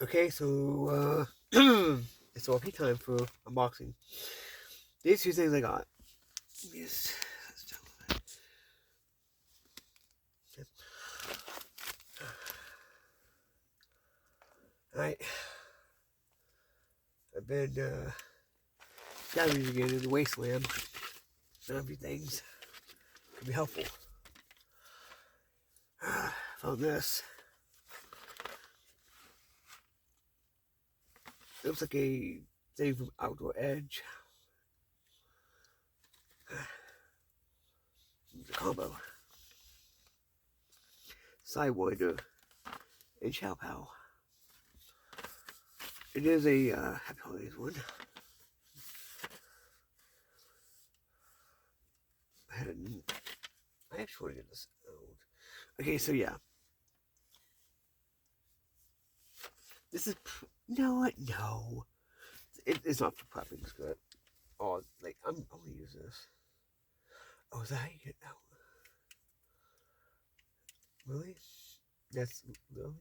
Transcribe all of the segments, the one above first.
Okay, so it's all time for unboxing. These two things I got. Yes. Alright, I've been diving again in the wasteland. Not everything's could be helpful. Found this. It looks like a thing from Outdoor Edge. It's a combo. Sidewinder and Chow Pow. It is a Happy Holidays one. I actually want to get this out. Okay, so yeah. This is. No, what? No. It's not for prepping, it's good. Oh, like, I'm going to use this. Oh, is that how you get out? Really? That's. Really?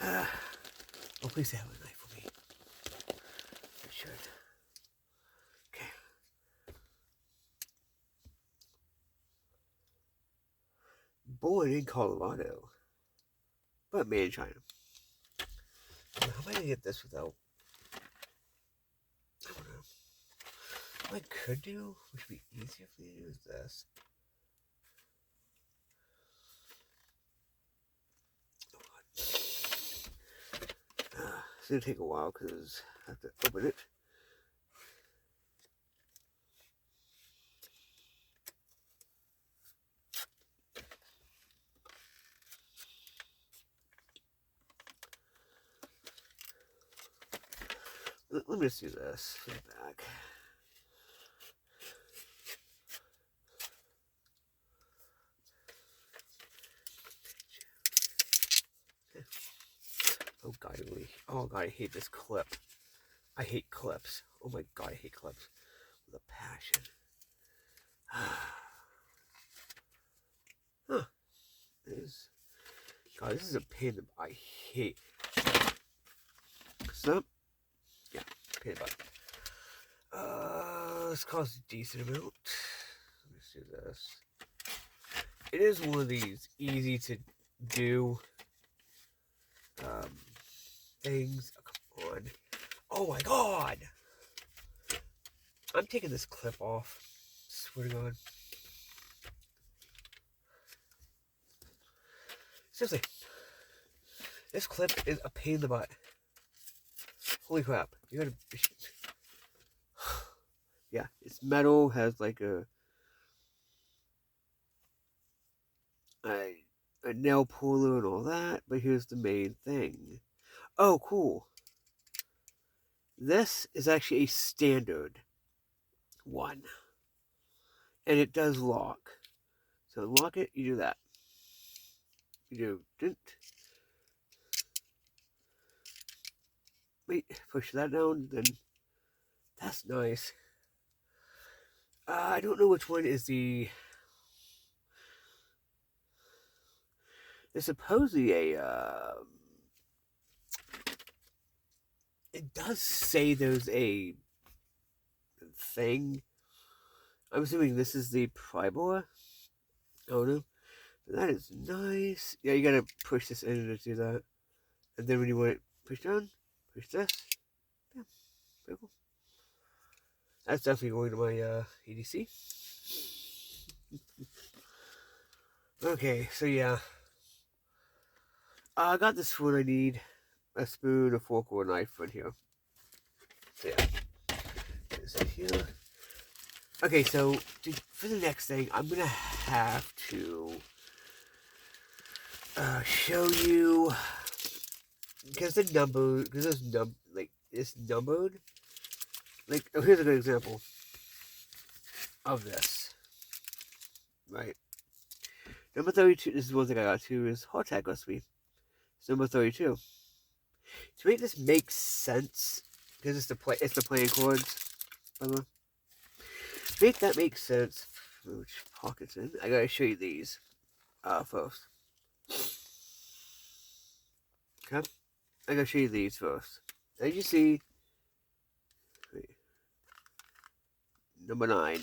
Oh, oh please have a knife for me. It should. Okay. Born in Colorado, but made in China. How am I going to get this without. I don't know. What I could do, which would be easier for me to do, is this. It's going to take a while because I have to open it. Let me just do this. Put it back. Oh god, I hate this clip. I hate clips. Oh my god, I hate clips with a passion. Huh. God, this is a pain that I hate. So, yeah, pain in the butt. This costs a decent amount. Let me see this. It is one of these easy to do um, things. Oh, come on. Oh my god! I'm taking this clip off. Swear to God. Seriously, this clip is a pain in the butt. Holy crap. You gotta. Yeah, it's metal, has like a, a nail puller and all that, but here's the main thing. Oh, cool. This is actually a standard one, and it does lock. So unlock it, you do that. You do didn't. Wait, push that down, then that's nice. I don't know which one is the. There's supposedly a. It does say there's a thing. I'm assuming this is the Pribor. Oh no. That is nice. Yeah, you gotta push this in to do that. And then when you want it pushed down, push this. Yeah, pretty cool. That's definitely going to my EDC. Okay, so yeah. I got this food I need. A spoon, a fork, or a knife right here. So yeah. Is it here? Okay, so for the next thing, I'm gonna have to show you because the number, because it's numbered. Like, oh, here's a good example of this. Right, number 32. This is one thing I got too. Is hardtack recipe. It's number 32. To make this make sense, because it's the playing chords. By the way, make that make sense. Which pockets in? I gotta show you these first. Okay, I'm gonna show you these first. As you see, number 9,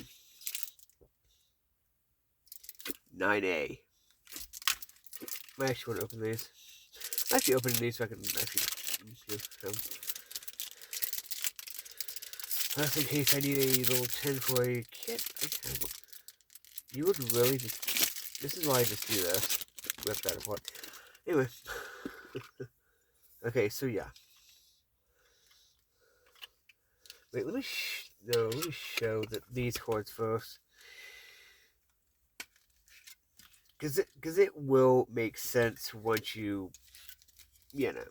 9A. I actually want to open these. I'm actually opening these so I can actually give them. Just in case I need a little tin for a kit, I can. You would really just. This is why I just do this. Rip that apart. Anyway. Okay, so yeah. Wait, let me show these chords first. Because it will make sense once you know,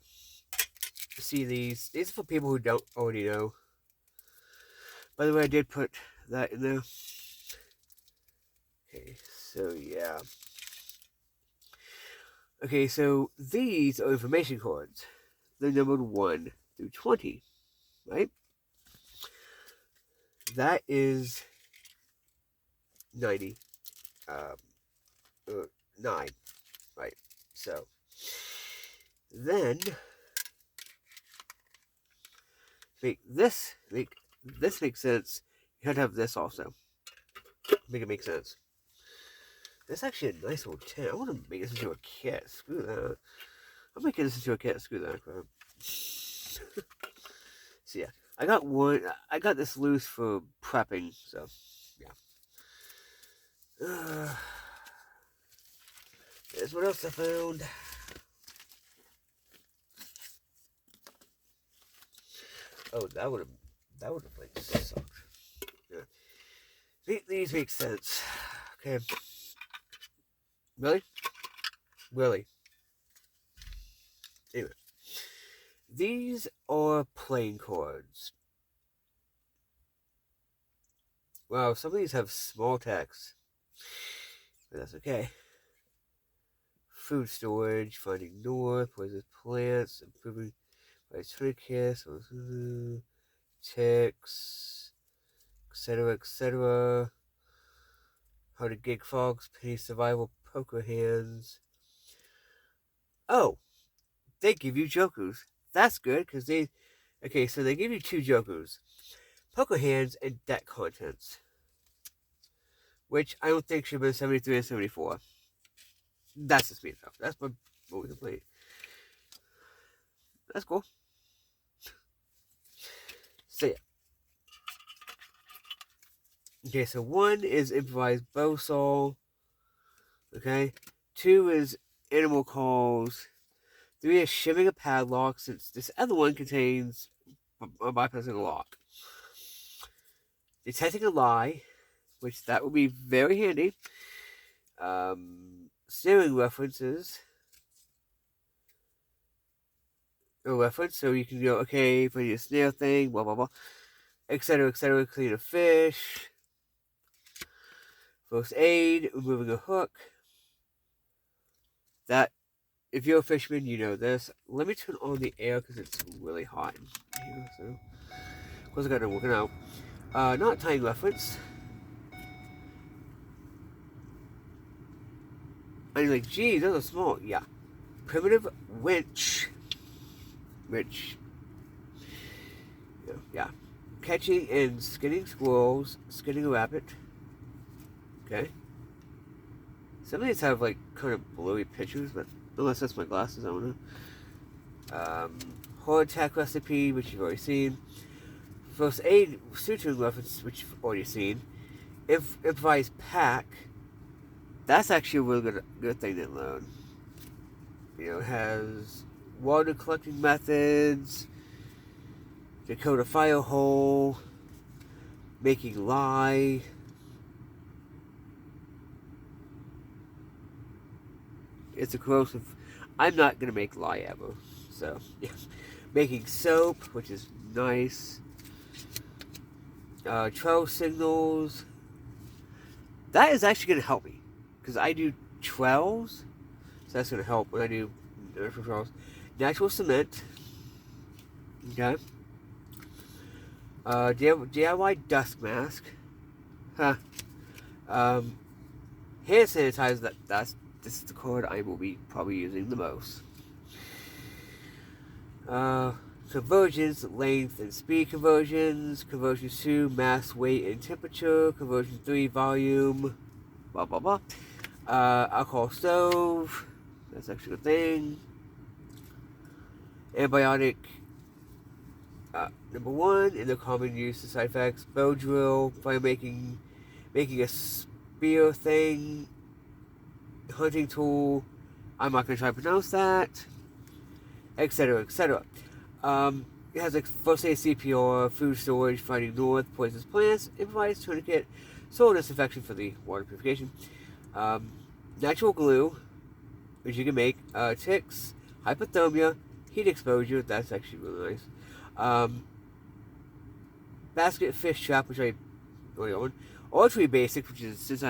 see these. These are for people who don't already know. By the way, I did put that in there. Okay, so yeah. Okay, so these are information cards. They're numbered 1 through 20, right? That is 90. 9, right? So then make this make sense. You have to have this also. Make it make sense. That's actually a nice little tin. I want to make this into a kit. Screw that. I'm making this into a kit. Screw that crap. So yeah, I got one. I got this loose for prepping. So yeah. Here's what else I found. Oh, that would have like sucked. Yeah. These make sense. Okay. Really? Really? Anyway. These are playing cards. Wow, some of these have small text. But that's okay. Food storage, finding north, poisonous plants, improving by trinkets, ticks, etc. How to gig frogs, penny survival, poker hands. Oh, they give you jokers. That's good, because they... Okay, so they give you 2 jokers. Poker hands and deck contents. Which I don't think should have been 73 and 74. That's the speed stuff. That's what we can play. That's cool. So yeah. Okay, so 1 is improvised bow saw. Okay. 2 is animal calls. 3 is shimming a padlock, since this other one contains bypassing a lock. Detecting a lie, which that would be very handy. Snaring references. A reference, so you can go, okay, for your snare thing, blah blah blah, etc. Clean a fish. First aid, removing a hook. That, if you're a fisherman, you know this. Let me turn on the air because it's really hot here. So, of course, I got to work it out. Not tying reference. And you're like, geez, those are small. Yeah. Primitive winch. Which, yeah. Catching and skinning squirrels, skinning a rabbit. Okay. Some of these have like kind of blurry pictures, but unless that's my glasses, I don't know. Heart attack recipe, which you've already seen. First aid suturing reference, which you've already seen. Improvised pack. That's actually a really good thing to learn. It has water collecting methods, Dakota fire hole, making lye. It's a corrosive. I'm not gonna make lye ever, so yeah. Making soap, which is nice. Trail signals. That is actually gonna help me because I do trails, so that's gonna help when I do trails. Natural cement. Okay. DIY dust mask. Huh. Hand sanitizer. This is the card I will be probably using the most. Conversions, length and speed conversions. Conversion 2, mass, weight, and temperature. Conversion 3, volume. Blah, blah, blah. Alcohol stove. That's actually a thing. Antibiotic. Number 1, in the common use of side effects. Bow drill. Fire making a spear thing. Hunting tool. I'm not going to try to pronounce that. Etc. Etc. It has like first aid CPR, food storage, fighting north, poisonous plants, improvised tourniquet, soil disinfection for the water purification, natural glue, which you can make, ticks, hypothermia, heat exposure, that's actually really nice, basket fish trap, which I already own, archery basics, which is since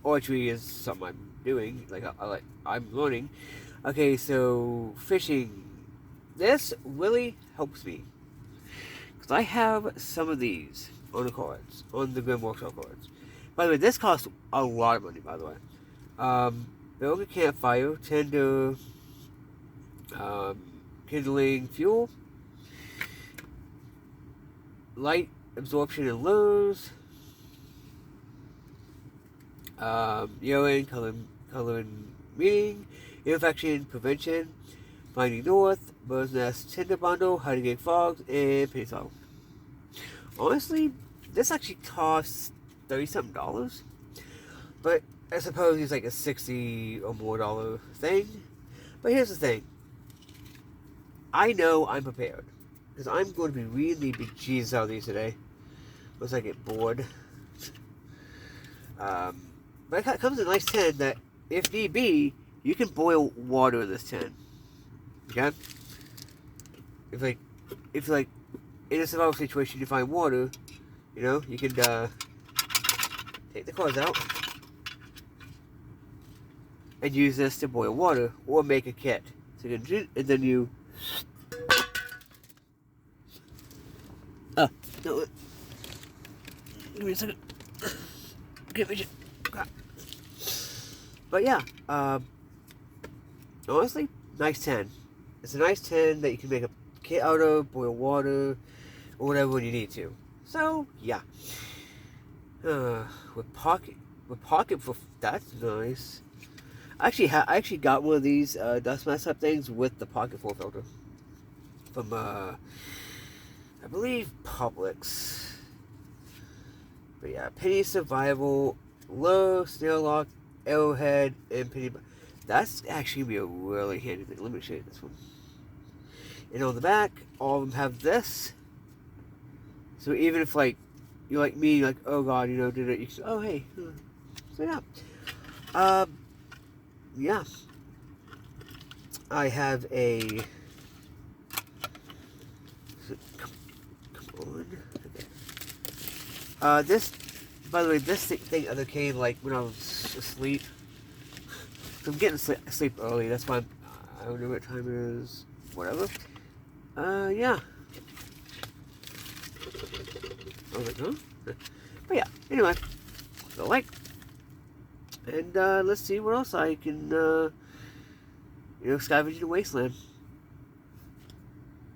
archery is something I'm doing, I'm learning. Okay, so fishing. This really helps me. Because I have some of these on the cards, on the Grim Workshop cards. By the way, this costs a lot of money, by the way. Build a campfire, tinder, kindling fuel, light absorption and lows, urine, coloring meeting, infection prevention, finding north, bird's nest, tinder bundle, hiding egg fogs, and penny song. Honestly, this actually costs $30-something, but I suppose it's like a $60 or more thing. But here's the thing, I know I'm prepared, because I'm going to be reading the bejesus out of these today, once I get bored. But it comes in a nice tin that, if need be, you can boil water in this tin. Okay? If like in a survival situation you find water, you know, you can take the cards out and use this to boil water or make a kit. So you can, and then you no, give me a second. Give me But yeah, honestly, nice tin. It's a nice tin that you can make a kit out of, boil water, or whatever when you need to. So yeah, with pocket for that's nice. I actually got one of these dust mask type things with the pocket for filter from I believe Publix. But yeah, penny survival, low snail lock, arrowhead, and penny. That's actually be a really handy thing. Let me show you this one. And on the back, all of them have this. So even if like you're like me, like, oh god, you know, did it? You can, oh hey, so yeah, yeah. I have a. Come on. This, by the way, this thing other came like when I was asleep. So I'm getting sleep early. That's why I don't know what time it is. Whatever. Yeah. I was like, huh? But yeah. Anyway, so like, and let's see what else I can, scavenge in the wasteland.